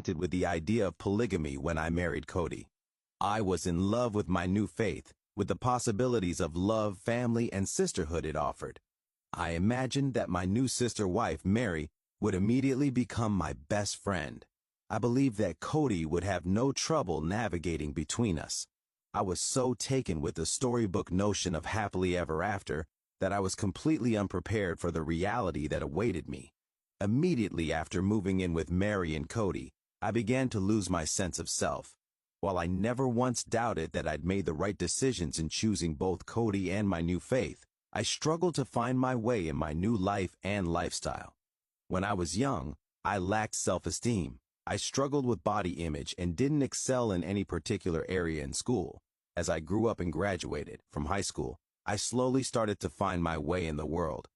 enchanted with the idea of polygamy when I married Cody. I was in love with my new faith, with the possibilities of love, family, and sisterhood it offered. I imagined that my new sister wife, Mary, would immediately become my best friend. I believed that Cody would have no trouble navigating between us. I was so taken with the storybook notion of happily ever after that I was completely unprepared for the reality that awaited me. Immediately after moving in with Mary and Cody, I began to lose my sense of self. While I never once doubted that I'd made the right decisions in choosing both Cody and my new faith, I struggled to find my way in my new life and lifestyle. When I was young, I lacked self-esteem. I struggled with body image and didn't excel in any particular area in school. As I grew up and graduated from high school, I slowly started to find my way in the world.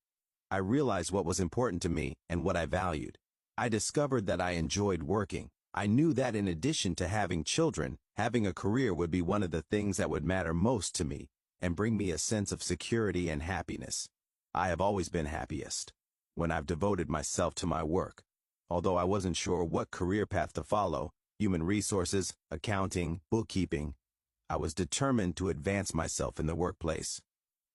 I realized what was important to me and what I valued. I discovered that I enjoyed working. I knew that in addition to having children, having a career would be one of the things that would matter most to me and bring me a sense of security and happiness. I have always been happiest when I've devoted myself to my work. Although I wasn't sure what career path to follow, human resources, accounting, bookkeeping, I was determined to advance myself in the workplace.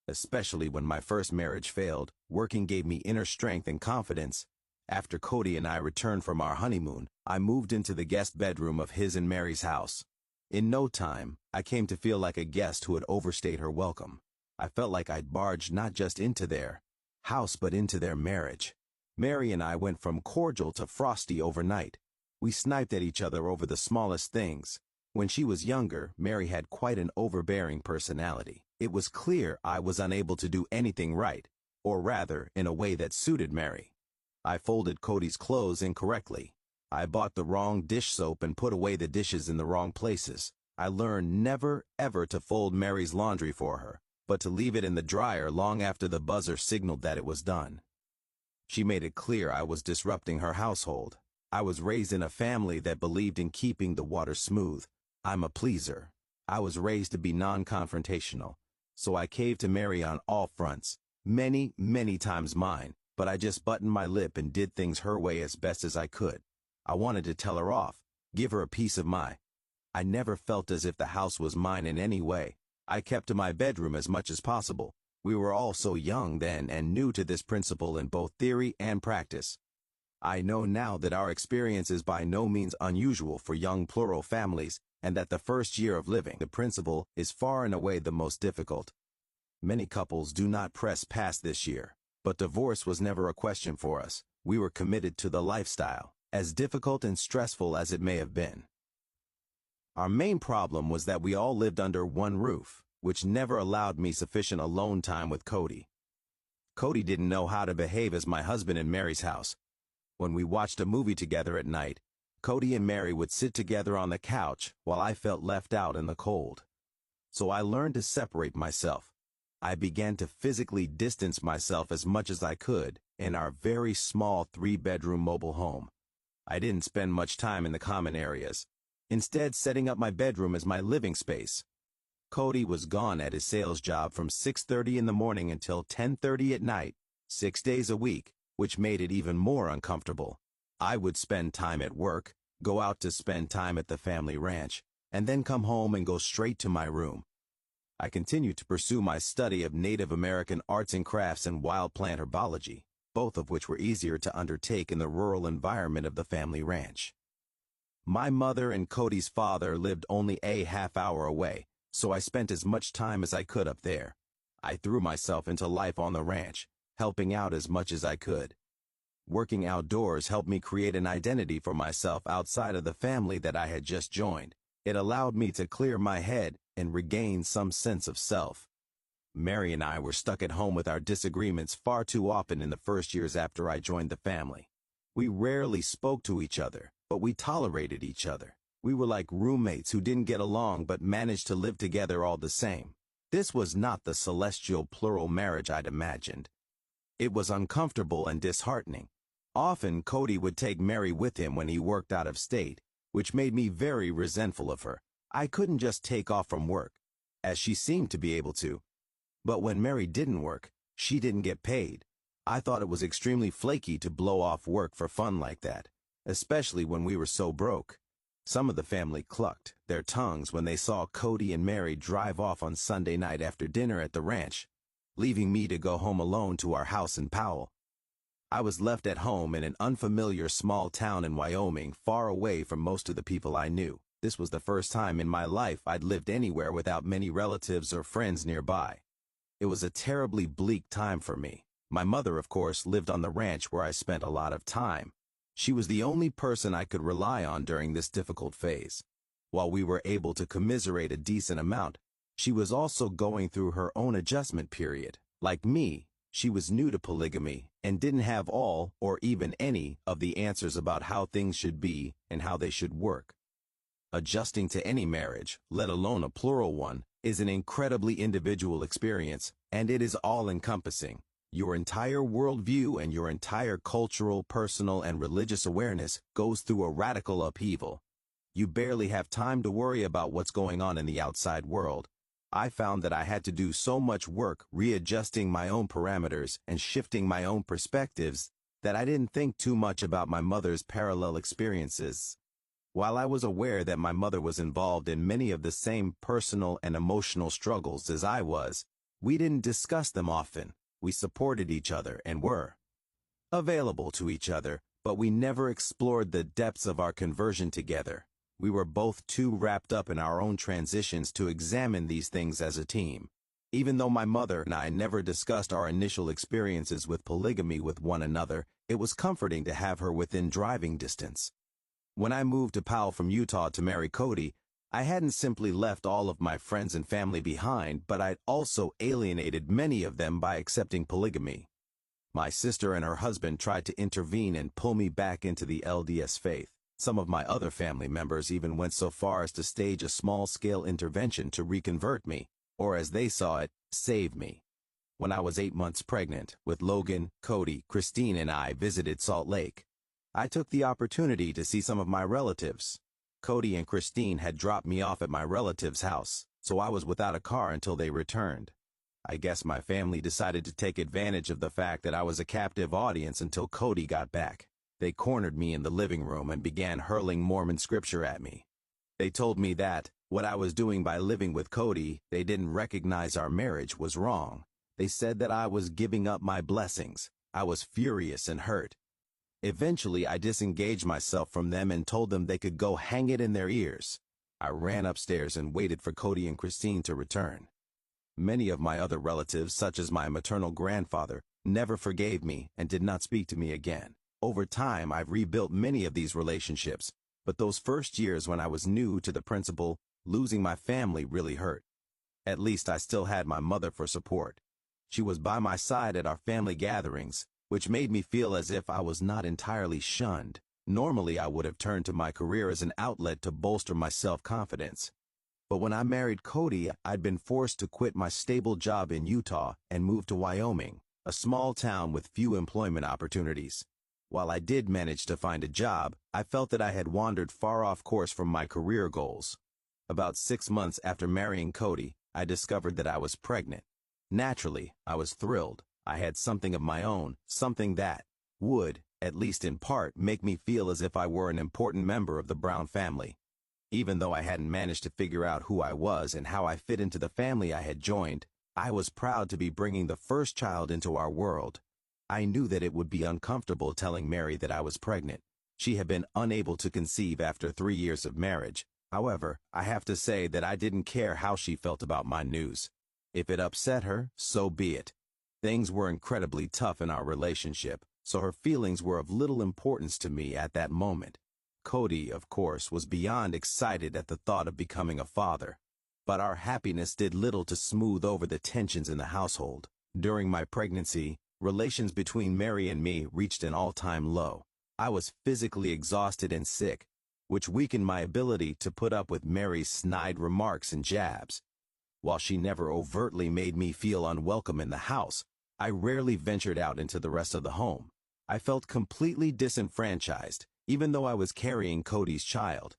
Especially when my first marriage failed, working gave me inner strength and confidence. After Cody and I returned from our honeymoon, I moved into the guest bedroom of his and Mary's house. In no time, I came to feel like a guest who had overstayed her welcome. I felt like I'd barged not just into their house but into their marriage. Mary and I went from cordial to frosty overnight. We sniped at each other over the smallest things. When she was younger, Mary had quite an overbearing personality. It was clear I was unable to do anything right, or rather, in a way that suited Mary. I folded Cody's clothes incorrectly. I bought the wrong dish soap and put away the dishes in the wrong places. I learned never, ever to fold Mary's laundry for her, but to leave it in the dryer long after the buzzer signaled that it was done. She made it clear I was disrupting her household. I was raised in a family that believed in keeping the water smooth. I'm a pleaser. I was raised to be non-confrontational, so I caved to Mary on all fronts, many, many times mine, but I just buttoned my lip and did things her way as best as I could. I wanted to tell her off, give her a piece of my. I never felt as if the house was mine in any way. I kept to my bedroom as much as possible. We were all so young then and new to this principle in both theory and practice. I know now that our experience is by no means unusual for young plural families, and that the first year of living the principle is far and away the most difficult. Many couples do not press past this year, but divorce was never a question for us. We were committed to the lifestyle, as difficult and stressful as it may have been. Our main problem was that we all lived under one roof, which never allowed me sufficient alone time with Cody. Cody didn't know how to behave as my husband in Mary's house. When we watched a movie together at night, Cody and Mary would sit together on the couch while I felt left out in the cold. So I learned to separate myself. I began to physically distance myself as much as I could in our very small 3-bedroom mobile home. I didn't spend much time in the common areas, instead setting up my bedroom as my living space. Cody was gone at his sales job from 6:30 in the morning until 10:30 at night, 6 days a week, which made it even more uncomfortable. I would spend time at work, go out to spend time at the family ranch, and then come home and go straight to my room. I continued to pursue my study of Native American arts and crafts and wild plant herbology, both of which were easier to undertake in the rural environment of the family ranch. My mother and Cody's father lived only a half-hour away, so I spent as much time as I could up there. I threw myself into life on the ranch, helping out as much as I could. Working outdoors helped me create an identity for myself outside of the family that I had just joined. It allowed me to clear my head and regain some sense of self. Mary and I were stuck at home with our disagreements far too often in the first years after I joined the family. We rarely spoke to each other, but we tolerated each other. We were like roommates who didn't get along but managed to live together all the same. This was not the celestial plural marriage I'd imagined. It was uncomfortable and disheartening. Often Cody would take Mary with him when he worked out of state, which made me very resentful of her. I couldn't just take off from work, as she seemed to be able to. But when Mary didn't work, she didn't get paid. I thought it was extremely flaky to blow off work for fun like that. especially when we were so broke. Some of the family clucked their tongues when they saw Cody and Mary drive off on Sunday night after dinner at the ranch, leaving me to go home alone to our house in Powell. I was left at home in an unfamiliar small town in Wyoming, far away from most of the people I knew. This was the first time in my life I'd lived anywhere without many relatives or friends nearby. It was a terribly bleak time for me. My mother, of course, lived on the ranch where I spent a lot of time. She was the only person I could rely on during this difficult phase. While we were able to commiserate a decent amount, she was also going through her own adjustment period. Like me, she was new to polygamy and didn't have all or even any of the answers about how things should be and how they should work. Adjusting to any marriage, let alone a plural one, is an incredibly individual experience, and it is all-encompassing. Your entire worldview and your entire cultural, personal, and religious awareness goes through a radical upheaval. You barely have time to worry about what's going on in the outside world. I found that I had to do so much work readjusting my own parameters and shifting my own perspectives that I didn't think too much about my mother's parallel experiences. While I was aware that my mother was involved in many of the same personal and emotional struggles as I was, we didn't discuss them often. We supported each other and were available to each other, but we never explored the depths of our conversion together. We were both too wrapped up in our own transitions to examine these things as a team. Even though my mother and I never discussed our initial experiences with polygamy with one another, it was comforting to have her within driving distance. When I moved to Powell from Utah to marry Cody, I hadn't simply left all of my friends and family behind, but I'd also alienated many of them by accepting polygamy. My sister and her husband tried to intervene and pull me back into the LDS faith. Some of my other family members even went so far as to stage a small-scale intervention to reconvert me, or as they saw it, save me. When I was 8 months pregnant, with Logan, Cody, Christine, and I visited Salt Lake. I took the opportunity to see some of my relatives. Cody and Christine had dropped me off at my relative's house, so I was without a car until they returned. I guess my family decided to take advantage of the fact that I was a captive audience until Cody got back. They cornered me in the living room and began hurling Mormon scripture at me. They told me that, what I was doing by living with Cody, they didn't recognize our marriage, was wrong. They said that I was giving up my blessings. I was furious and hurt. Eventually, I disengaged myself from them and told them they could go hang it in their ears. I ran upstairs and waited for Cody and Christine to return. Many of my other relatives, such as my maternal grandfather, never forgave me and did not speak to me again. Over time, I've rebuilt many of these relationships, but those first years when I was new to the principle, losing my family really hurt. At least I still had my mother for support. She was by my side at our family gatherings, which made me feel as if I was not entirely shunned. Normally, I would have turned to my career as an outlet to bolster my self-confidence. But when I married Cody, I'd been forced to quit my stable job in Utah and move to Wyoming, a small town with few employment opportunities. While I did manage to find a job, I felt that I had wandered far off course from my career goals. About 6 months after marrying Cody, I discovered that I was pregnant. Naturally, I was thrilled. I had something of my own, something that would, at least in part, make me feel as if I were an important member of the Brown family. Even though I hadn't managed to figure out who I was and how I fit into the family I had joined, I was proud to be bringing the first child into our world. I knew that it would be uncomfortable telling Mary that I was pregnant. She had been unable to conceive after 3 years of marriage. However, I have to say that I didn't care how she felt about my news. If it upset her, so be it. Things were incredibly tough in our relationship, so her feelings were of little importance to me at that moment. Cody, of course, was beyond excited at the thought of becoming a father. But our happiness did little to smooth over the tensions in the household. During my pregnancy, relations between Mary and me reached an all-time low. I was physically exhausted and sick, which weakened my ability to put up with Mary's snide remarks and jabs. While she never overtly made me feel unwelcome in the house, I rarely ventured out into the rest of the home. I felt completely disenfranchised, even though I was carrying Cody's child.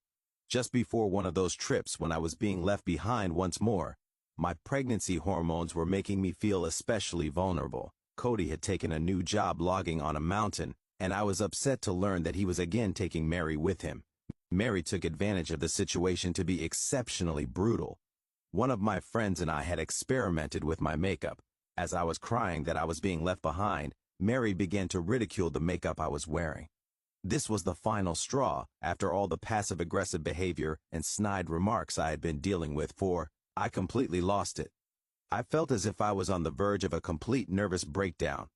Just before one of those trips when I was being left behind once more, my pregnancy hormones were making me feel especially vulnerable. Cody had taken a new job logging on a mountain, and I was upset to learn that he was again taking Mary with him. Mary took advantage of the situation to be exceptionally brutal. One of my friends and I had experimented with my makeup. As I was crying that I was being left behind, Mary began to ridicule the makeup I was wearing. This was the final straw after all the passive-aggressive behavior and snide remarks I had been dealing with, for I completely lost it. I felt as if I was on the verge of a complete nervous breakdown.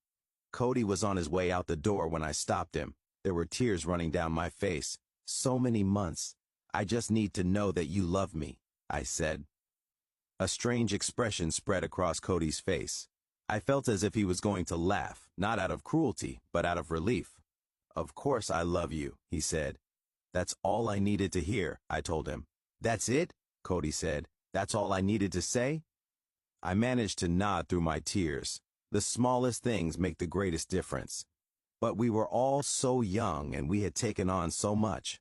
Cody was on his way out the door when I stopped him. There were tears running down my face. So many months. I just need to know that you love me, I said. A strange expression spread across Cody's face. I felt as if he was going to laugh, not out of cruelty, but out of relief. Of course I love you, he said. That's all I needed to hear, I told him. That's it? Cody said. That's all I needed to say? I managed to nod through my tears. The smallest things make the greatest difference. But we were all so young and we had taken on so much.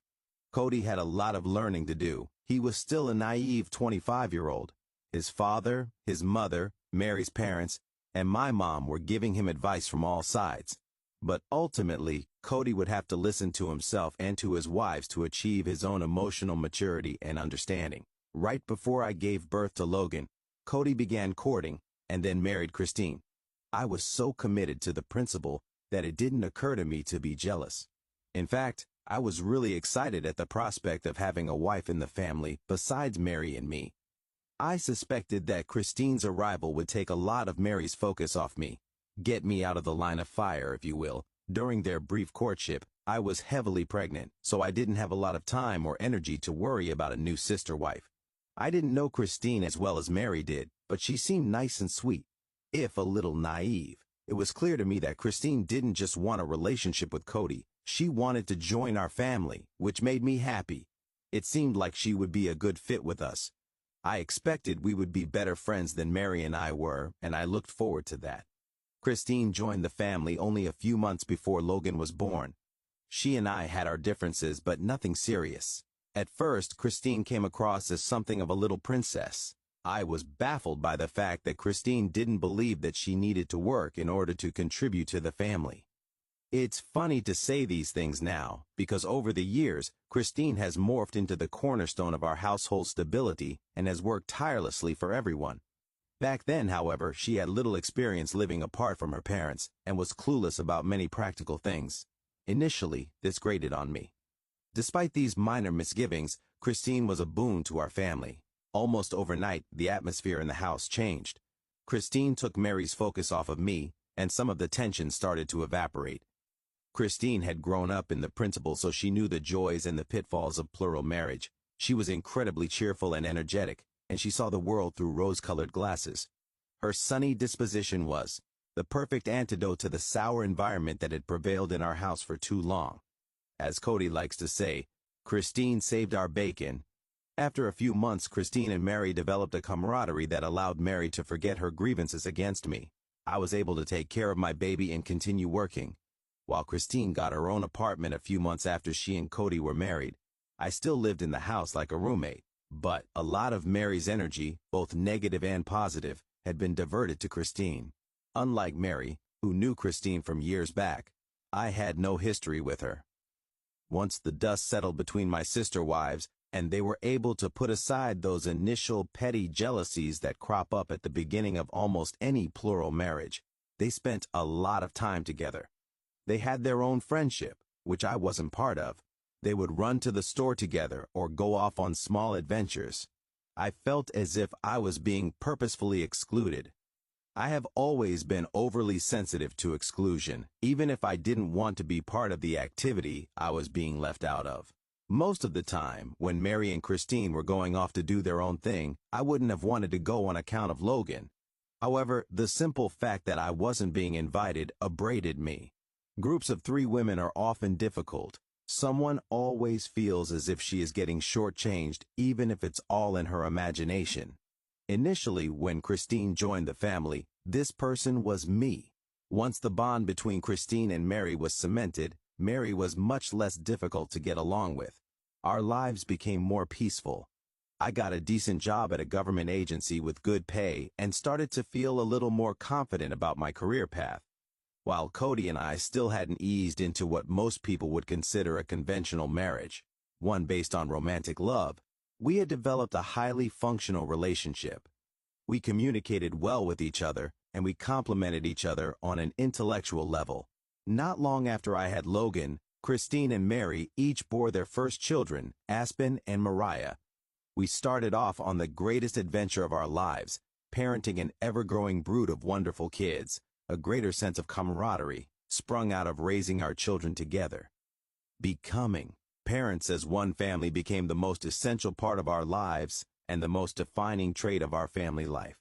Cody had a lot of learning to do. He was still a naive 25-year-old. His father, his mother, Mary's parents, and my mom were giving him advice from all sides. But ultimately, Cody would have to listen to himself and to his wives to achieve his own emotional maturity and understanding. Right before I gave birth to Logan, Cody began courting and then married Christine. I was so committed to the principle that it didn't occur to me to be jealous. In fact, I was really excited at the prospect of having a wife in the family besides Mary and me. I suspected that Christine's arrival would take a lot of Mary's focus off me, get me out of the line of fire, if you will. During their brief courtship, I was heavily pregnant, so I didn't have a lot of time or energy to worry about a new sister wife. I didn't know Christine as well as Mary did, but she seemed nice and sweet, if a little naive. It was clear to me that Christine didn't just want a relationship with Cody. She wanted to join our family, which made me happy. It seemed like she would be a good fit with us. I expected we would be better friends than Mary and I were, and I looked forward to that. Christine joined the family only a few months before Logan was born. She and I had our differences, but nothing serious. At first, Christine came across as something of a little princess. I was baffled by the fact that Christine didn't believe that she needed to work in order to contribute to the family. It's funny to say these things now, because over the years, Christine has morphed into the cornerstone of our household stability and has worked tirelessly for everyone. Back then, however, she had little experience living apart from her parents and was clueless about many practical things. Initially, this grated on me. Despite these minor misgivings, Christine was a boon to our family. Almost overnight, the atmosphere in the house changed. Christine took Mary's focus off of me, and some of the tension started to evaporate. Christine had grown up in the principle, so she knew the joys and the pitfalls of plural marriage. She was incredibly cheerful and energetic, and she saw the world through rose-colored glasses. Her sunny disposition was the perfect antidote to the sour environment that had prevailed in our house for too long. As Cody likes to say, Christine saved our bacon. After a few months, Christine and Mary developed a camaraderie that allowed Mary to forget her grievances against me. I was able to take care of my baby and continue working. While Christine got her own apartment a few months after she and Cody were married, I still lived in the house like a roommate. But a lot of Mary's energy, both negative and positive, had been diverted to Christine. Unlike Mary, who knew Christine from years back, I had no history with her. Once the dust settled between my sister wives, and they were able to put aside those initial petty jealousies that crop up at the beginning of almost any plural marriage, they spent a lot of time together. They had their own friendship, which I wasn't part of. They would run to the store together or go off on small adventures. I felt as if I was being purposefully excluded. I have always been overly sensitive to exclusion, even if I didn't want to be part of the activity I was being left out of. Most of the time, when Mary and Christine were going off to do their own thing, I wouldn't have wanted to go on account of Logan. However, the simple fact that I wasn't being invited upbraided me. Groups of 3 women are often difficult. Someone always feels as if she is getting shortchanged, even if it's all in her imagination. Initially, when Christine joined the family, this person was me. Once the bond between Christine and Mary was cemented, Mary was much less difficult to get along with. Our lives became more peaceful. I got a decent job at a government agency with good pay and started to feel a little more confident about my career path. While Cody and I still hadn't eased into what most people would consider a conventional marriage, one based on romantic love, we had developed a highly functional relationship. We communicated well with each other, and we complemented each other on an intellectual level. Not long after I had Logan, Christine and Mary each bore their first children, Aspen and Mariah. We started off on the greatest adventure of our lives, parenting an ever-growing brood of wonderful kids. A greater sense of camaraderie sprung out of raising our children together. Becoming parents as one family became the most essential part of our lives and the most defining trait of our family life.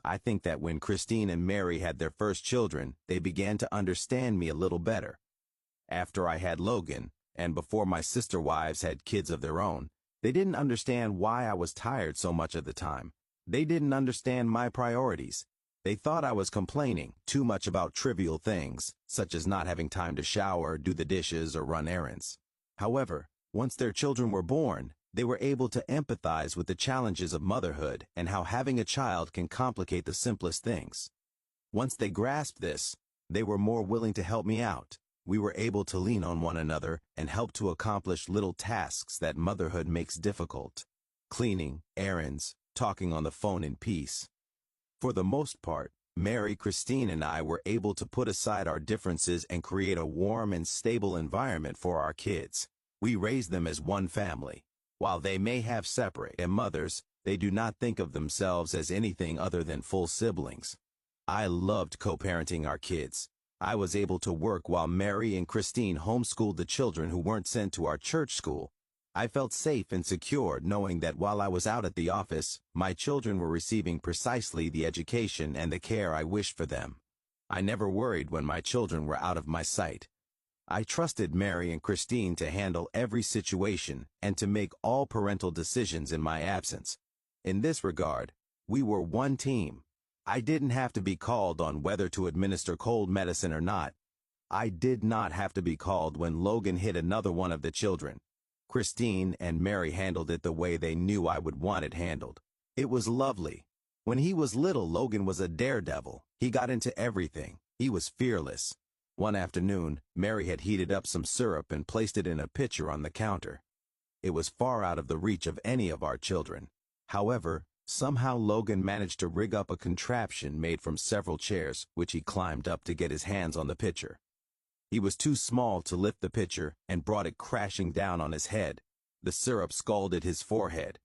I think that when Christine and Mary had their first children, they began to understand me a little better. After I had Logan, and before my sister wives had kids of their own, they didn't understand why I was tired so much of the time. They didn't understand my priorities. They thought I was complaining too much about trivial things, such as not having time to shower, do the dishes, or run errands. However, once their children were born, they were able to empathize with the challenges of motherhood and how having a child can complicate the simplest things. Once they grasped this, they were more willing to help me out. We were able to lean on one another and help to accomplish little tasks that motherhood makes difficult. Cleaning, errands, talking on the phone in peace. For the most part, Mary, Christine, and I were able to put aside our differences and create a warm and stable environment for our kids. We raised them as one family. While they may have separate mothers, they do not think of themselves as anything other than full siblings. I loved co-parenting our kids. I was able to work while Mary and Christine homeschooled the children who weren't sent to our church school. I felt safe and secure knowing that while I was out at the office, my children were receiving precisely the education and the care I wished for them. I never worried when my children were out of my sight. I trusted Mary and Christine to handle every situation and to make all parental decisions in my absence. In this regard, we were one team. I didn't have to be called on whether to administer cold medicine or not. I did not have to be called when Logan hit another one of the children. Christine and Mary handled it the way they knew I would want it handled. It was lovely. When he was little, Logan was a daredevil. He got into everything. He was fearless. One afternoon, Mary had heated up some syrup and placed it in a pitcher on the counter. It was far out of the reach of any of our children. However, somehow Logan managed to rig up a contraption made from several chairs, which he climbed up to get his hands on the pitcher. He was too small to lift the pitcher and brought it crashing down on his head. The syrup scalded his forehead.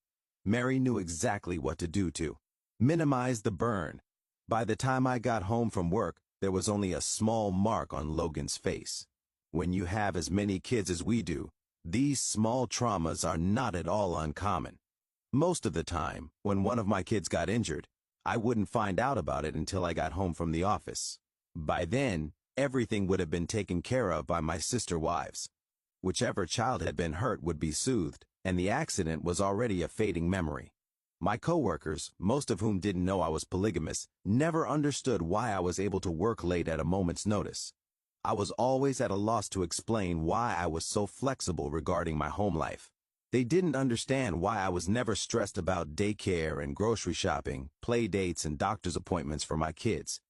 Mary knew exactly what to do to minimize the burn. By the time I got home from work, there was only a small mark on Logan's face. When you have as many kids as we do, these small traumas are not at all uncommon. Most of the time, when one of my kids got injured, I wouldn't find out about it until I got home from the office. By then, everything would have been taken care of by my sister wives. Whichever child had been hurt would be soothed, and the accident was already a fading memory. My coworkers, most of whom didn't know I was polygamous, never understood why I was able to work late at a moment's notice. I was always at a loss to explain why I was so flexible regarding my home life. They didn't understand why I was never stressed about daycare and grocery shopping, play dates and doctor's appointments for my kids.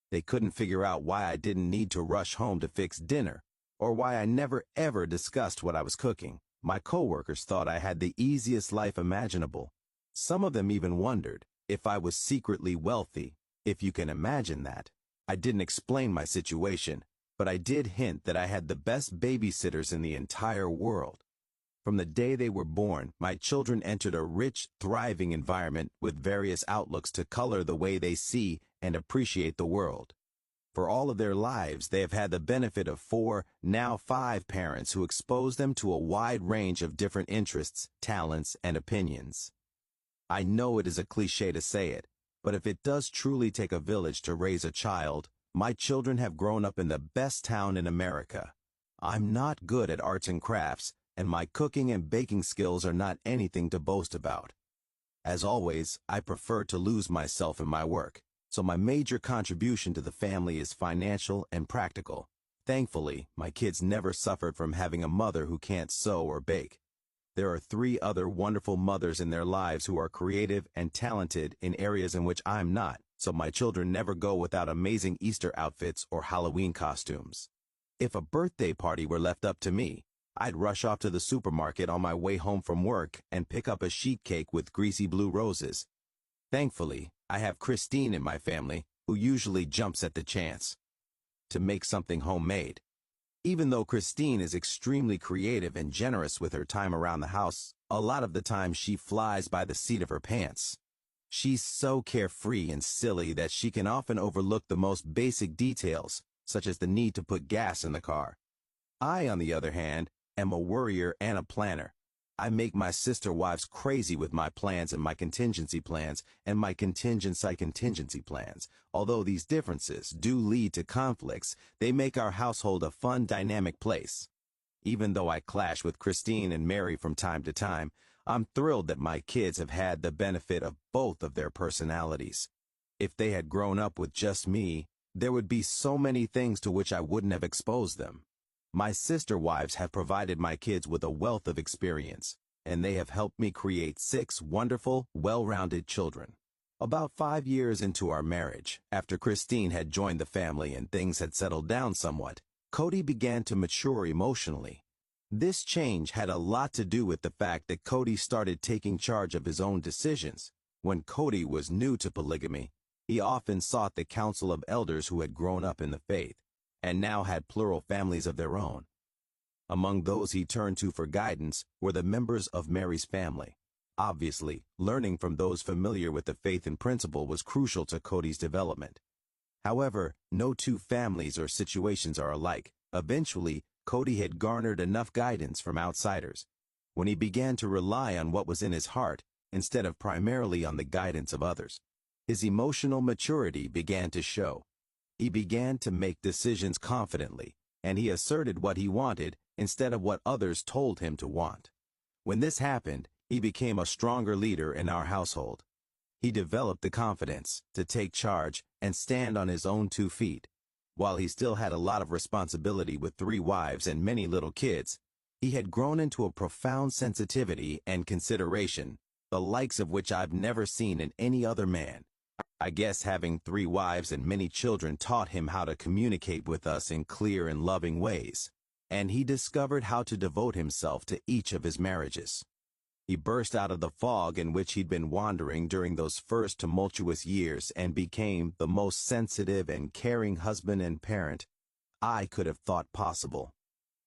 They couldn't figure out why I didn't need to rush home to fix dinner, or why I never ever discussed what I was cooking. My coworkers thought I had the easiest life imaginable. Some of them even wondered if I was secretly wealthy, if you can imagine that. I didn't explain my situation, but I did hint that I had the best babysitters in the entire world. From the day they were born, my children entered a rich, thriving environment with various outlooks to color the way they see and appreciate the world. For all of their lives, they have had the benefit of 4, now 5 parents who expose them to a wide range of different interests, talents, and opinions. I know it is a cliche to say it, but if it does truly take a village to raise a child, my children have grown up in the best town in America. I'm not good at arts and crafts, and my cooking and baking skills are not anything to boast about. As always, I prefer to lose myself in my work, so my major contribution to the family is financial and practical. Thankfully, my kids never suffered from having a mother who can't sew or bake. There are 3 other wonderful mothers in their lives who are creative and talented in areas in which I'm not, so my children never go without amazing Easter outfits or Halloween costumes. If a birthday party were left up to me, I'd rush off to the supermarket on my way home from work and pick up a sheet cake with greasy blue roses. Thankfully, I have Christine in my family, who usually jumps at the chance to make something homemade. Even though Christine is extremely creative and generous with her time around the house, a lot of the time she flies by the seat of her pants. She's so carefree and silly that she can often overlook the most basic details, such as the need to put gas in the car. I, on the other hand, am a worrier and a planner. I make my sister wives crazy with my plans and my contingency plans and my contingency plans. Although these differences do lead to conflicts, they make our household a fun, dynamic place. Even though I clash with Christine and Mary from time to time, I'm thrilled that my kids have had the benefit of both of their personalities. If they had grown up with just me, there would be so many things to which I wouldn't have exposed them. My sister wives have provided my kids with a wealth of experience, and they have helped me create 6 wonderful, well-rounded children. About 5 years into our marriage, after Christine had joined the family and things had settled down somewhat, Cody began to mature emotionally. This change had a lot to do with the fact that Cody started taking charge of his own decisions. When Cody was new to polygamy, he often sought the counsel of elders who had grown up in the faith and now had plural families of their own. Among those he turned to for guidance were the members of Mary's family. Obviously, learning from those familiar with the faith and principle was crucial to Cody's development. However, no two families or situations are alike. Eventually, Cody had garnered enough guidance from outsiders. When he began to rely on what was in his heart, instead of primarily on the guidance of others, his emotional maturity began to show. He began to make decisions confidently, and he asserted what he wanted instead of what others told him to want. When this happened, he became a stronger leader in our household. He developed the confidence to take charge and stand on his own 2 feet. While he still had a lot of responsibility with 3 wives and many little kids, he had grown into a profound sensitivity and consideration, the likes of which I've never seen in any other man. I guess having 3 wives and many children taught him how to communicate with us in clear and loving ways, and he discovered how to devote himself to each of his marriages. He burst out of the fog in which he'd been wandering during those first tumultuous years and became the most sensitive and caring husband and parent I could have thought possible.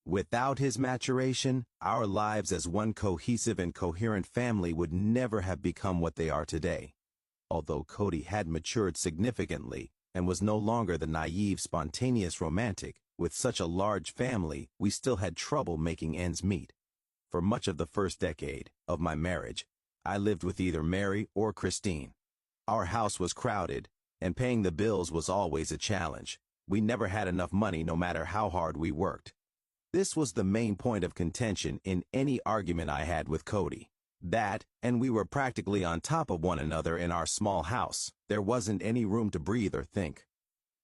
Without his maturation, our lives as one cohesive and coherent family would never have become what they are today. Although Cody had matured significantly and was no longer the naive, spontaneous romantic, with such a large family, we still had trouble making ends meet. For much of the first decade of my marriage, I lived with either Mary or Christine. Our house was crowded, and paying the bills was always a challenge. We never had enough money no matter how hard we worked. This was the main point of contention in any argument I had with Cody. That, and we were practically on top of one another in our small house. There wasn't any room to breathe or think.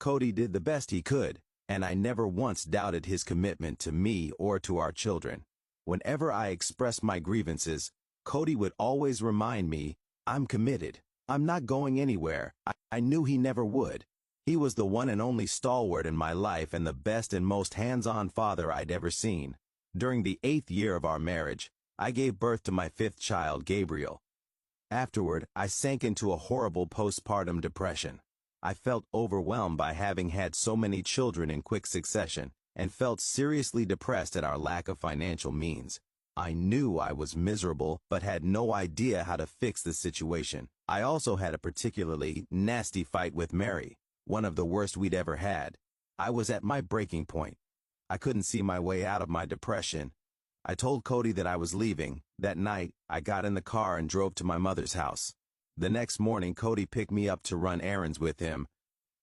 Cody did the best he could, and I never once doubted his commitment to me or to our children. Whenever I expressed my grievances, Cody would always remind me, "I'm committed. I'm not going anywhere." I knew he never would. He was the one and only stalwart in my life and the best and most hands-on father I'd ever seen. During the 8th year of our marriage, I gave birth to my 5th child, Gabriel. Afterward, I sank into a horrible postpartum depression. I felt overwhelmed by having had so many children in quick succession, and felt seriously depressed at our lack of financial means. I knew I was miserable, but had no idea how to fix the situation. I also had a particularly nasty fight with Mary, one of the worst we'd ever had. I was at my breaking point. I couldn't see my way out of my depression. I told Cody that I was leaving. That night, I got in the car and drove to my mother's house. The next morning, Cody picked me up to run errands with him.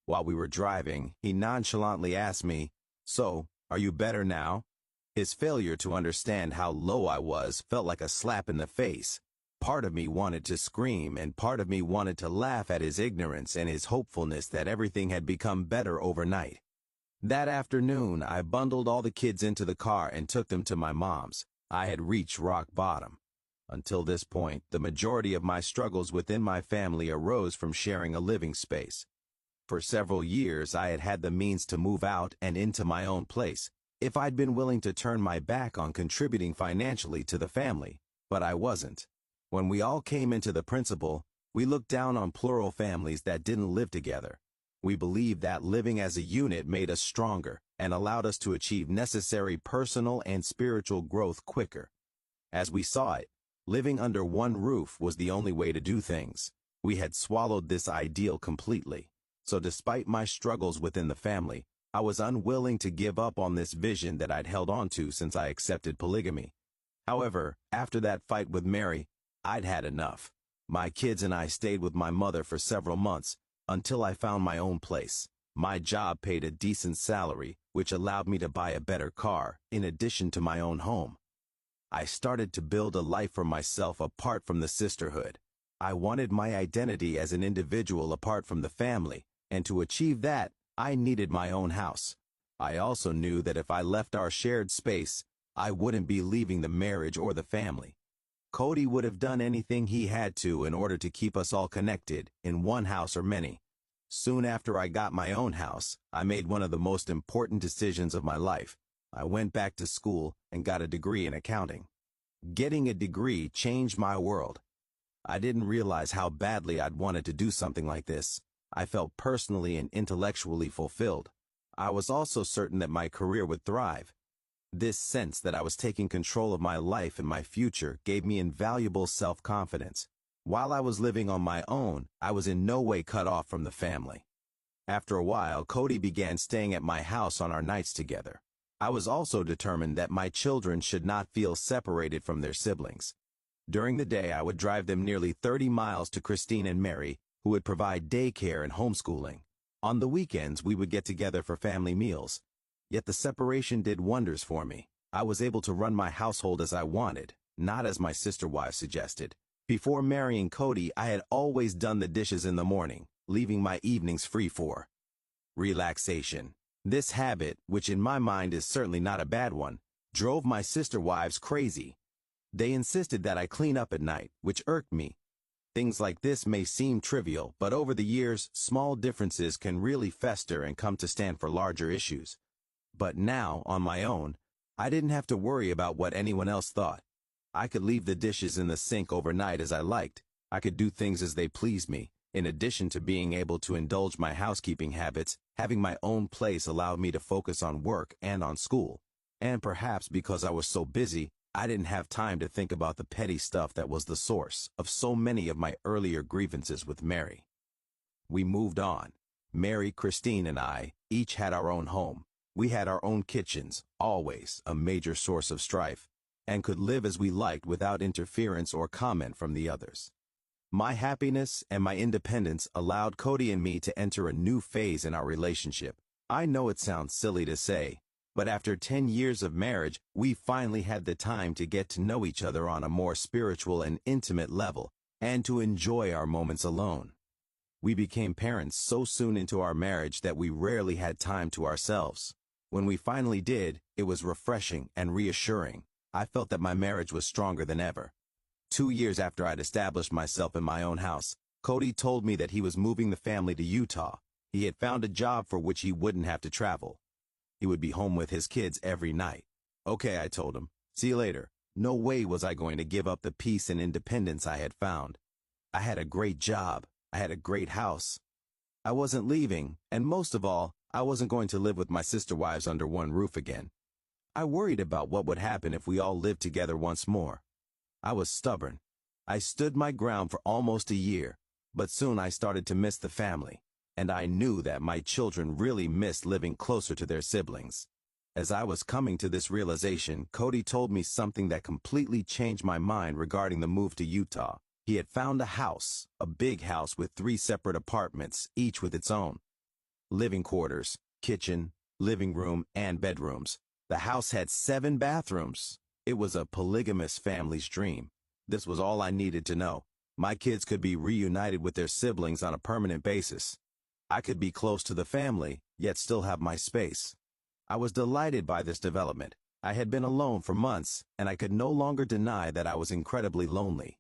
While we were driving, he nonchalantly asked me, "So, are you better now?" His failure to understand how low I was felt like a slap in the face. Part of me wanted to scream, and part of me wanted to laugh at his ignorance and his hopefulness that everything had become better overnight. That afternoon, I bundled all the kids into the car and took them to my mom's. I had reached rock bottom. Until this point, the majority of my struggles within my family arose from sharing a living space. For several years, I had had the means to move out and into my own place, if I'd been willing to turn my back on contributing financially to the family, but I wasn't. When we all came into the principle, we looked down on plural families that didn't live together. We believed that living as a unit made us stronger and allowed us to achieve necessary personal and spiritual growth quicker. As we saw it, living under one roof was the only way to do things. We had swallowed this ideal completely. So despite my struggles within the family, I was unwilling to give up on this vision that I'd held on to since I accepted polygamy. However, after that fight with Mary, I'd had enough. My kids and I stayed with my mother for several months until I found my own place. My job paid a decent salary, which allowed me to buy a better car, in addition to my own home. I started to build a life for myself apart from the sisterhood. I wanted my identity as an individual apart from the family, and to achieve that, I needed my own house. I also knew that if I left our shared space, I wouldn't be leaving the marriage or the family. Cody would have done anything he had to in order to keep us all connected, in one house or many. Soon after I got my own house, I made one of the most important decisions of my life. I went back to school and got a degree in accounting. Getting a degree changed my world. I didn't realize how badly I'd wanted to do something like this. I felt personally and intellectually fulfilled. I was also certain that my career would thrive. This sense that I was taking control of my life and my future gave me invaluable self-confidence. While I was living on my own, I was in no way cut off from the family. After a while, Cody began staying at my house on our nights together. I was also determined that my children should not feel separated from their siblings. During the day, I would drive them nearly 30 miles to Christine and Mary, who would provide daycare and homeschooling. On the weekends, we would get together for family meals. Yet the separation did wonders for me. I was able to run my household as I wanted, not as my sister-wife suggested. Before marrying Cody, I had always done the dishes in the morning, leaving my evenings free for relaxation. This habit, which in my mind is certainly not a bad one, drove my sister-wives crazy. They insisted that I clean up at night, which irked me. Things like this may seem trivial, but over the years, small differences can really fester and come to stand for larger issues. But now, on my own, I didn't have to worry about what anyone else thought. I could leave the dishes in the sink overnight as I liked. I could do things as they pleased me. In addition to being able to indulge my housekeeping habits, having my own place allowed me to focus on work and on school. And perhaps because I was so busy, I didn't have time to think about the petty stuff that was the source of so many of my earlier grievances with Mary. We moved on. Mary, Christine, and I each had our own home. We had our own kitchens, always a major source of strife, and could live as we liked without interference or comment from the others. My happiness and my independence allowed Cody and me to enter a new phase in our relationship. I know it sounds silly to say, but after 10 years of marriage, we finally had the time to get to know each other on a more spiritual and intimate level, and to enjoy our moments alone. We became parents so soon into our marriage that we rarely had time to ourselves. When we finally did, it was refreshing and reassuring. I felt that my marriage was stronger than ever. 2 years after I'd established myself in my own house, Cody told me that he was moving the family to Utah. He had found a job for which he wouldn't have to travel. He would be home with his kids every night. Okay, I told him. See you later. No way was I going to give up the peace and independence I had found. I had a great job. I had a great house. I wasn't leaving, and most of all, I wasn't going to live with my sister-wives under one roof again. I worried about what would happen if we all lived together once more. I was stubborn. I stood my ground for almost a year, but soon I started to miss the family, and I knew that my children really missed living closer to their siblings. As I was coming to this realization, Cody told me something that completely changed my mind regarding the move to Utah. He had found a house, a big house with 3 separate apartments, each with its own living quarters, kitchen, living room, and bedrooms. The house had 7 bathrooms. It was a polygamous family's dream. This was all I needed to know. My kids could be reunited with their siblings on a permanent basis. I could be close to the family, yet still have my space. I was delighted by this development. I had been alone for months, and I could no longer deny that I was incredibly lonely.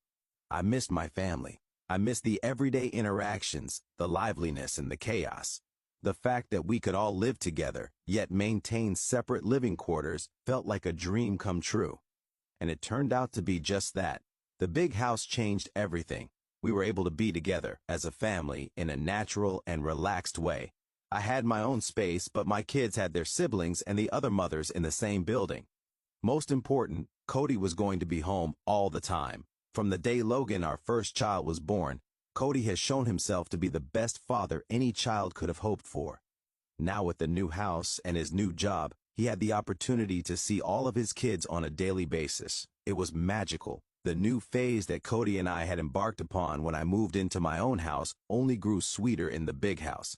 I missed my family. I missed the everyday interactions, the liveliness and the chaos. The fact that we could all live together, yet maintain separate living quarters, felt like a dream come true. And it turned out to be just that. The big house changed everything. We were able to be together as a family in a natural and relaxed way. I had my own space, but my kids had their siblings and the other mothers in the same building. Most important, Cody was going to be home all the time. From the day Logan, our first child, was born, Cody has shown himself to be the best father any child could have hoped for. Now with the new house and his new job, he had the opportunity to see all of his kids on a daily basis. It was magical. The new phase that Cody and I had embarked upon when I moved into my own house only grew sweeter in the big house.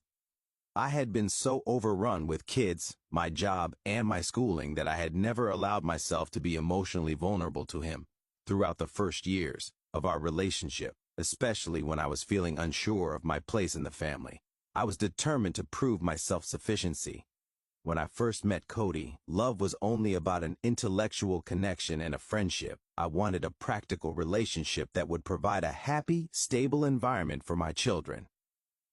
I had been so overrun with kids, my job, and my schooling that I had never allowed myself to be emotionally vulnerable to him. Throughout the first years of our relationship, especially when I was feeling unsure of my place in the family, I was determined to prove my self-sufficiency. When I first met Cody, love was only about an intellectual connection and a friendship. I wanted a practical relationship that would provide a happy, stable environment for my children.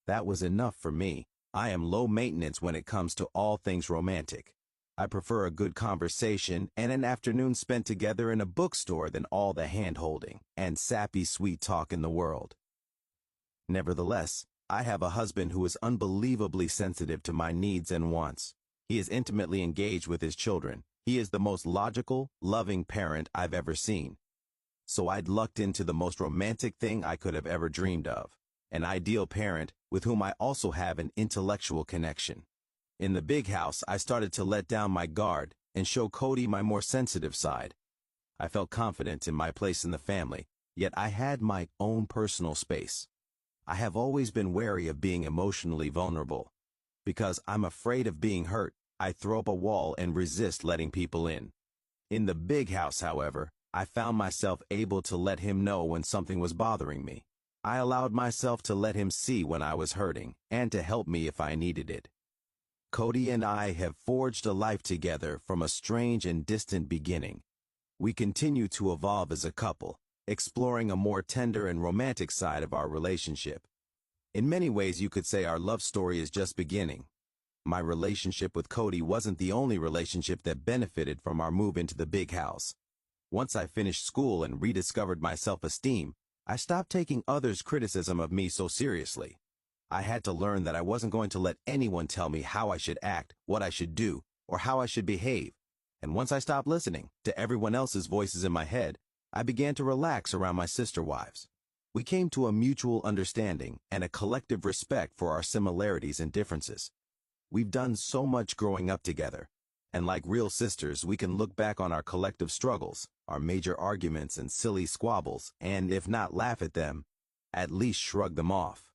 That was enough for me. I am low maintenance when it comes to all things romantic. I prefer a good conversation and an afternoon spent together in a bookstore than all the hand-holding and sappy sweet talk in the world. Nevertheless, I have a husband who is unbelievably sensitive to my needs and wants. He is intimately engaged with his children. He is the most logical, loving parent I've ever seen. So I'd lucked into the most romantic thing I could have ever dreamed of, an ideal parent with whom I also have an intellectual connection. In the big house, I started to let down my guard and show Cody my more sensitive side. I felt confident in my place in the family, yet I had my own personal space. I have always been wary of being emotionally vulnerable. Because I'm afraid of being hurt, I throw up a wall and resist letting people in. In the big house, however, I found myself able to let him know when something was bothering me. I allowed myself to let him see when I was hurting and to help me if I needed it. Cody and I have forged a life together from a strange and distant beginning. We continue to evolve as a couple, exploring a more tender and romantic side of our relationship. In many ways, you could say our love story is just beginning. My relationship with Cody wasn't the only relationship that benefited from our move into the big house. Once I finished school and rediscovered my self-esteem, I stopped taking others' criticism of me so seriously. I had to learn that I wasn't going to let anyone tell me how I should act, what I should do, or how I should behave. And once I stopped listening to everyone else's voices in my head, I began to relax around my sister wives. We came to a mutual understanding and a collective respect for our similarities and differences. We've done so much growing up together, and like real sisters, we can look back on our collective struggles, our major arguments and silly squabbles, and if not laugh at them, at least shrug them off.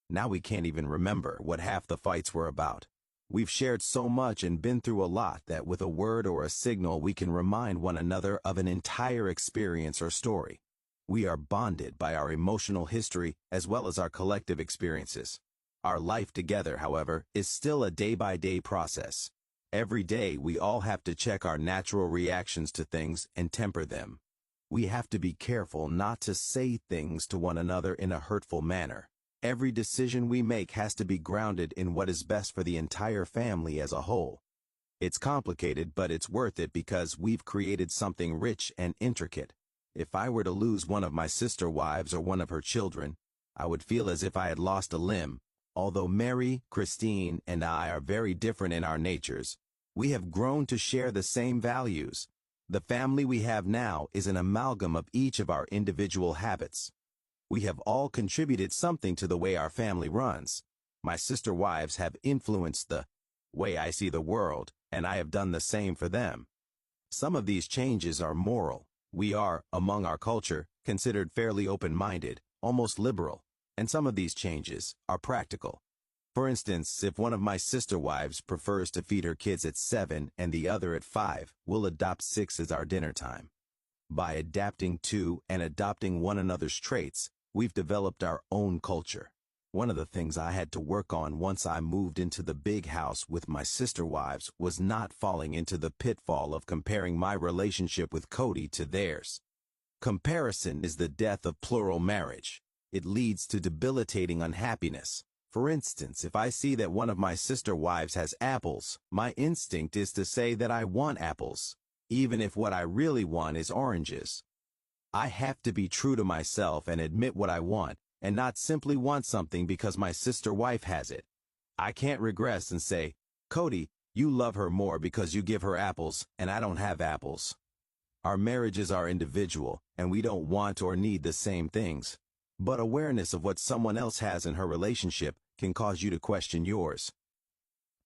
Now we can't even remember what half the fights were about. We've shared so much and been through a lot that with a word or a signal we can remind one another of an entire experience or story. We are bonded by our emotional history as well as our collective experiences. Our life together, however, is still a day-by-day process. Every day we all have to check our natural reactions to things and temper them. We have to be careful not to say things to one another in a hurtful manner. Every decision we make has to be grounded in what is best for the entire family as a whole. It's complicated, but it's worth it because we've created something rich and intricate. If I were to lose one of my sister wives or one of her children, I would feel as if I had lost a limb. Although Mary, Christine, and I are very different in our natures, we have grown to share the same values. The family we have now is an amalgam of each of our individual habits. We have all contributed something to the way our family runs. My sister wives have influenced the way I see the world, and I have done the same for them. Some of these changes are moral. We are, among our culture, considered fairly open-minded, almost liberal, and some of these changes are practical. For instance, if one of my sister wives prefers to feed her kids at 7 and the other at 5, we'll adopt 6 as our dinner time. By adapting to and adopting one another's traits, we've developed our own culture. One of the things I had to work on once I moved into the big house with my sister wives was not falling into the pitfall of comparing my relationship with Cody to theirs. Comparison is the death of plural marriage. It leads to debilitating unhappiness. For instance, if I see that one of my sister wives has apples, my instinct is to say that I want apples, even if what I really want is oranges. I have to be true to myself and admit what I want, and not simply want something because my sister wife has it. I can't regress and say, Cody, you love her more because you give her apples, and I don't have apples. Our marriages are individual, and we don't want or need the same things. But awareness of what someone else has in her relationship can cause you to question yours.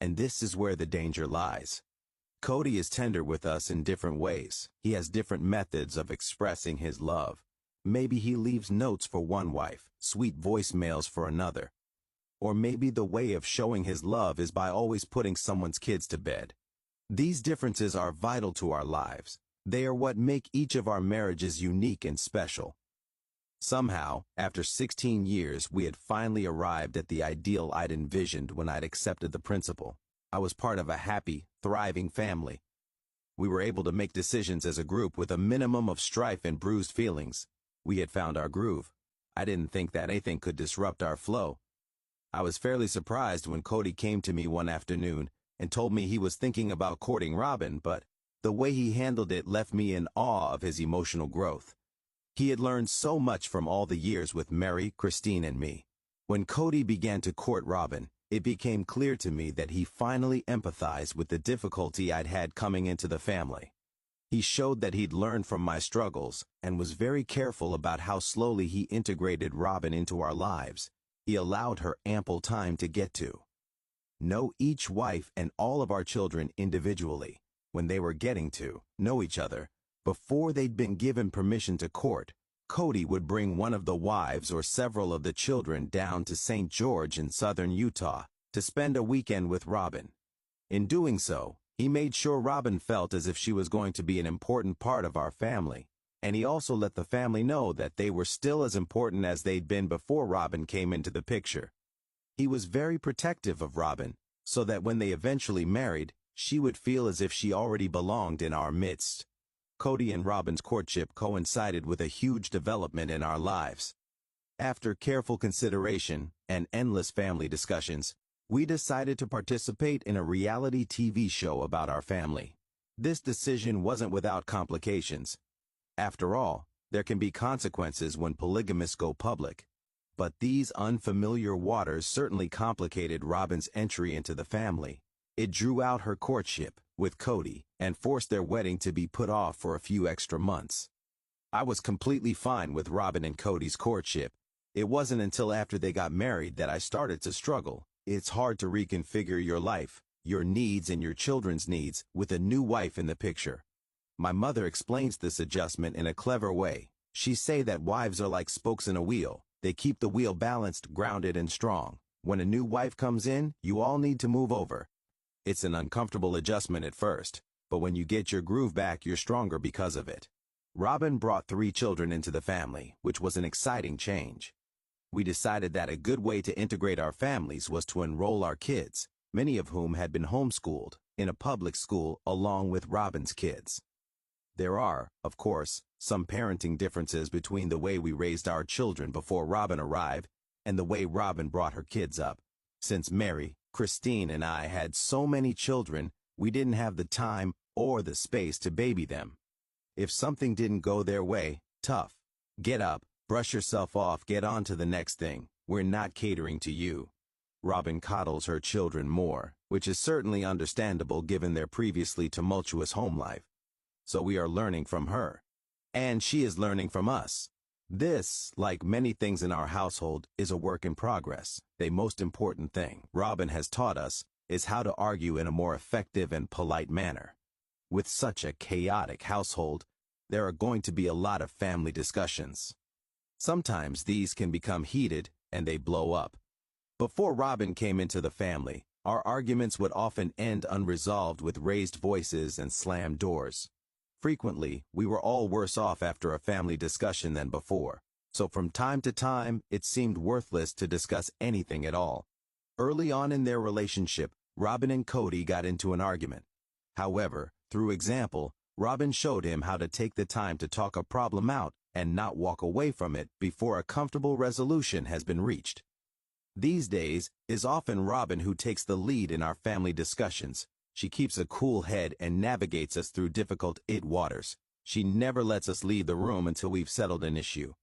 And this is where the danger lies. Cody is tender with us in different ways. He has different methods of expressing his love. Maybe he leaves notes for one wife, sweet voicemails for another. Or maybe the way of showing his love is by always putting someone's kids to bed. These differences are vital to our lives. They are what make each of our marriages unique and special. Somehow, after 16 years, we had finally arrived at the ideal I'd envisioned when I'd accepted the principle. I was part of a happy, thriving family. We were able to make decisions as a group with a minimum of strife and bruised feelings. We had found our groove. I didn't think that anything could disrupt our flow. I was fairly surprised when Cody came to me one afternoon and told me he was thinking about courting Robin, but the way he handled it left me in awe of his emotional growth. He had learned so much from all the years with Mary, Christine, and me. When Cody began to court Robin, it became clear to me that he finally empathized with the difficulty I'd had coming into the family. He showed that he'd learned from my struggles and was very careful about how slowly he integrated Robin into our lives. He allowed her ample time to get to know each wife and all of our children individually. When they were getting to know each other, before they'd been given permission to court, Cody would bring one of the wives or several of the children down to St. George in southern Utah to spend a weekend with Robin. In doing so, he made sure Robin felt as if she was going to be an important part of our family, and he also let the family know that they were still as important as they'd been before Robin came into the picture. He was very protective of Robin, so that when they eventually married, she would feel as if she already belonged in our midst. Cody and Robin's courtship coincided with a huge development in our lives. After careful consideration and endless family discussions, we decided to participate in a reality TV show about our family. This decision wasn't without complications. After all, there can be consequences when polygamists go public. But these unfamiliar waters certainly complicated Robin's entry into the family. It drew out her courtship with Cody and forced their wedding to be put off for a few extra months. I was completely fine with Robin and Cody's courtship. It wasn't until after they got married that I started to struggle. It's hard to reconfigure your life, your needs and your children's needs with a new wife in the picture. My mother explains this adjustment in a clever way. She say that wives are like spokes in a wheel. They keep the wheel balanced, grounded, and strong. When a new wife comes in, you all need to move over. It's an uncomfortable adjustment at first, but when you get your groove back, you're stronger because of it. Robin brought 3 children into the family, which was an exciting change. We decided that a good way to integrate our families was to enroll our kids, many of whom had been homeschooled, in a public school along with Robin's kids. There are, of course, some parenting differences between the way we raised our children before Robin arrived and the way Robin brought her kids up. Since Mary, Christine, and I had so many children, we didn't have the time or the space to baby them. If something didn't go their way, tough. Get up, brush yourself off, get on to the next thing. We're not catering to you. Robin coddles her children more, which is certainly understandable given their previously tumultuous home life. So we are learning from her. And she is learning from us. This, like many things in our household, is a work in progress. The most important thing Robin has taught us is how to argue in a more effective and polite manner. With such a chaotic household, there are going to be a lot of family discussions. Sometimes these can become heated and they blow up. Before Robin came into the family, our arguments would often end unresolved with raised voices and slammed doors. Frequently, we were all worse off after a family discussion than before. So from time to time, it seemed worthless to discuss anything at all. Early on in their relationship, Robin and Cody got into an argument. However, through example, Robin showed him how to take the time to talk a problem out and not walk away from it before a comfortable resolution has been reached. These days, it's often Robin who takes the lead in our family discussions. She keeps a cool head and navigates us through difficult waters. She never lets us leave the room until we've settled an issue.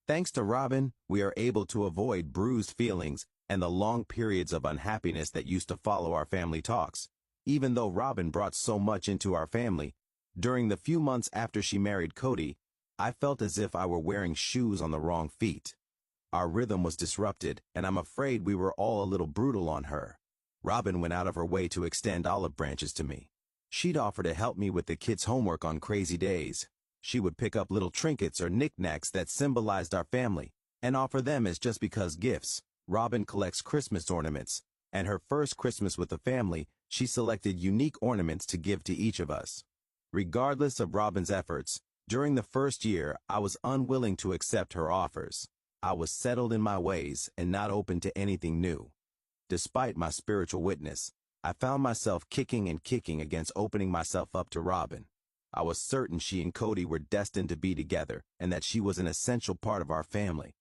Thanks to Robin, we are able to avoid bruised feelings and the long periods of unhappiness that used to follow our family talks. Even though Robin brought so much into our family, during the few months after she married Cody, I felt as if I were wearing shoes on the wrong feet. Our rhythm was disrupted, and I'm afraid we were all a little brutal on her. Robin went out of her way to extend olive branches to me. She'd offer to help me with the kids' homework on crazy days. She would pick up little trinkets or knickknacks that symbolized our family and offer them as just because gifts. Robin collects Christmas ornaments, and her first Christmas with the family, she selected unique ornaments to give to each of us. Regardless of Robin's efforts, during the first year, I was unwilling to accept her offers. I was settled in my ways and not open to anything new. Despite my spiritual witness, I found myself kicking against opening myself up to Robin. I was certain she and Cody were destined to be together and that she was an essential part of our family.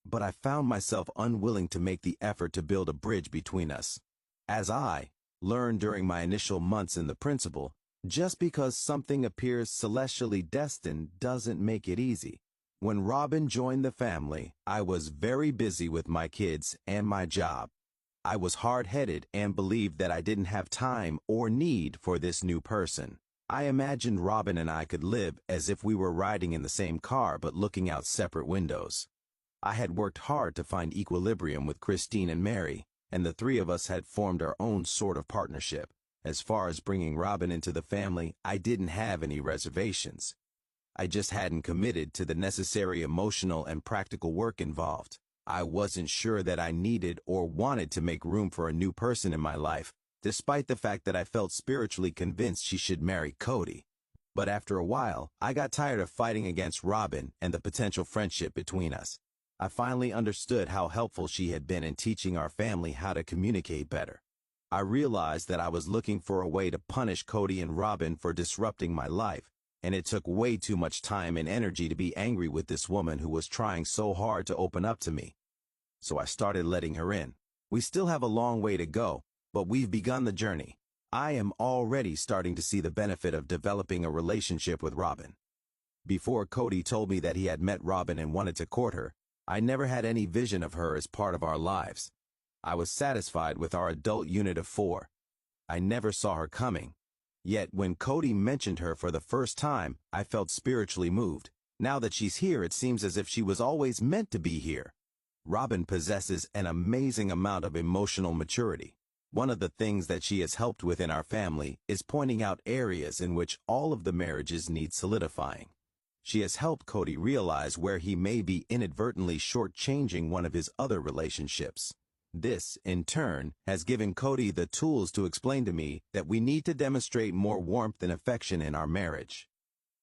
But I found myself unwilling to make the effort to build a bridge between us. As I learned during my initial months in the principal, just because something appears celestially destined doesn't make it easy. When Robin joined the family, I was very busy with my kids and my job. I was hard-headed and believed that I didn't have time or need for this new person. I imagined Robin and I could live as if we were riding in the same car but looking out separate windows. I had worked hard to find equilibrium with Christine and Mary, and the three of us had formed our own sort of partnership. As far as bringing Robin into the family, I didn't have any reservations. I just hadn't committed to the necessary emotional and practical work involved. I wasn't sure that I needed or wanted to make room for a new person in my life, despite the fact that I felt spiritually convinced she should marry Cody. But after a while, I got tired of fighting against Robin and the potential friendship between us. I finally understood how helpful she had been in teaching our family how to communicate better. I realized that I was looking for a way to punish Cody and Robin for disrupting my life, and it took way too much time and energy to be angry with this woman who was trying so hard to open up to me. So I started letting her in. We still have a long way to go, but we've begun the journey. I am already starting to see the benefit of developing a relationship with Robin. Before Cody told me that he had met Robin and wanted to court her, I never had any vision of her as part of our lives. I was satisfied with our adult unit of 4. I never saw her coming. Yet when Cody mentioned her for the first time, I felt spiritually moved. Now that she's here, it seems as if she was always meant to be here. Robin possesses an amazing amount of emotional maturity. One of the things that she has helped with in our family is pointing out areas in which all of the marriages need solidifying. She has helped Cody realize where he may be inadvertently shortchanging one of his other relationships. This, in turn, has given Cody the tools to explain to me that we need to demonstrate more warmth and affection in our marriage.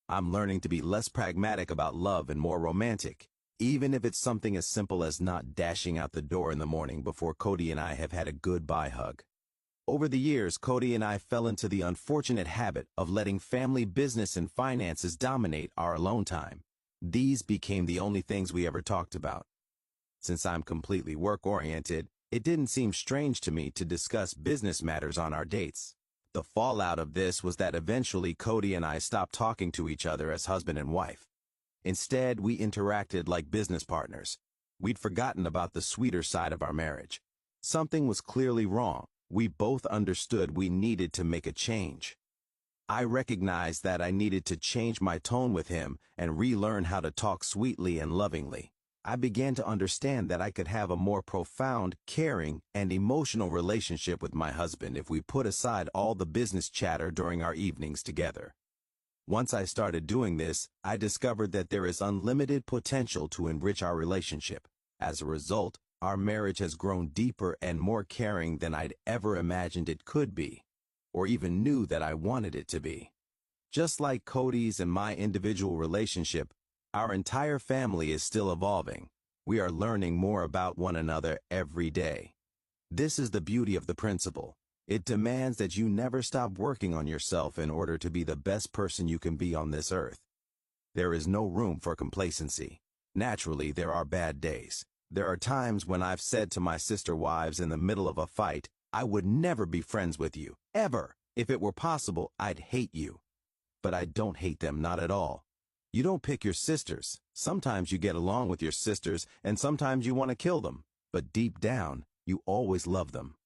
I'm learning to be less pragmatic about love and more romantic, even if it's something as simple as not dashing out the door in the morning before Cody and I have had a goodbye hug. Over the years, Cody and I fell into the unfortunate habit of letting family business and finances dominate our alone time. These became the only things we ever talked about. Since I'm completely work-oriented, it didn't seem strange to me to discuss business matters on our dates. The fallout of this was that eventually Cody and I stopped talking to each other as husband and wife. Instead, we interacted like business partners. We'd forgotten about the sweeter side of our marriage. Something was clearly wrong. We both understood we needed to make a change. I recognized that I needed to change my tone with him and relearn how to talk sweetly and lovingly. I began to understand that I could have a more profound, caring, and emotional relationship with my husband if we put aside all the business chatter during our evenings together. Once I started doing this, I discovered that there is unlimited potential to enrich our relationship. As a result, our marriage has grown deeper and more caring than I'd ever imagined it could be, or even knew that I wanted it to be. Just like Cody's and my individual relationship, Our entire family is still evolving. We are learning more about one another every day. This is the beauty of the principle. It demands that you never stop working on yourself in order to be the best person you can be on this earth. There is no room for complacency. Naturally, there are bad days. There are times when I've said to my sister wives in the middle of a fight, I would never be friends with you, ever. If it were possible, I'd hate you. But I don't hate them, not at all. You don't pick your sisters. Sometimes you get along with your sisters, and sometimes you want to kill them. But deep down, you always love them.